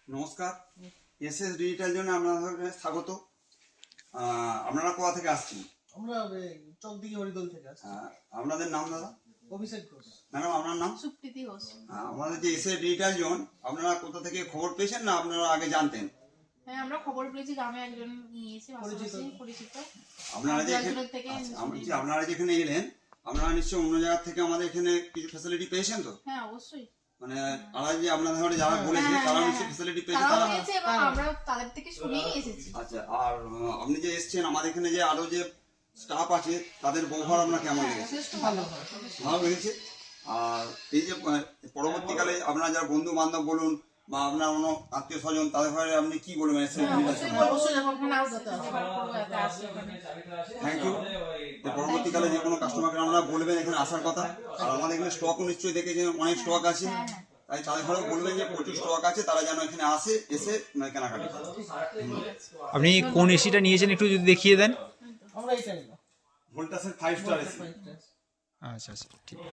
নমস্কার, SS digital জন্য আপনাদের স্বাগত। আপনারা কোথা থেকে আসছেন? আমরা চকদিঘি হরিদল থেকে আসছি। আপনাদের নাম দাদা? অভিষেক ঘোষ। ম্যাডাম আপনার নাম? সুপ্রীতি ঘোষ। আমাদের যে এসএস ডিজিটাল জোন, আপনারা কোথা থেকে খবর পেয়েছেন না আপনারা আগে জানতেন? হ্যাঁ, আমরা খবর পেয়েছি, গ্রামে একজন নিয়েছে, পরিচিত। আপনারা যে থেকে আপনারা যেখানে এলেন, আপনারা নিশ্চয়ই অন্য জায়গা থেকে আমাদের এখানে কিছু ফ্যাসিলিটি পেয়েছেন তো? হ্যাঁ, অবশ্যই। মানে আমরা যে আপনাদের ঘরে যারা বলেছে তারা নিশ্চয়ই ফ্যাসিলিটি পেয়েছে। তারাও পেয়েছে এবং আমরা তাদের থেকে শুনেই এসেছি। আচ্ছা, আর আপনি যে এসেছেন আমাদের এখানে যে আরো যে স্টাফ আছে তাদের ব্যবহার আপনার কেমন লেগেছে? যথেষ্ট ভালো। ভালো লেগেছে। আর এই যে পরবর্তীকালে আপনার যারা বন্ধু বান্ধব বলুন বা আপনার অন্য আত্মীয় স্বজন তাদের ঘরে আপনি কি বলবেন? অবশ্যই যখন ওখানে আসবে এবার আসবে ওখানে। Thank you. পরবর্তীকালে যে কোনো কাস্টমারকে আপনারা বলবেন এখানে আসার কথা। আর আমাদের এখানে স্টকও নিশ্চয়ই দেখেছেন, অনেক স্টক আছে, তাই তাদের ঘরেও বলবেন যে প্রচুর স্টক আছে, তারা যেন এখানে এসে কেনাকাটি করে। আপনি কোন এসিটা নিয়েছেন একটু যদি দেখিয়ে দেন। আমরা এইটাই ভোল্টাসের 5 স্টার এসি। আচ্ছা আচ্ছা, ঠিক।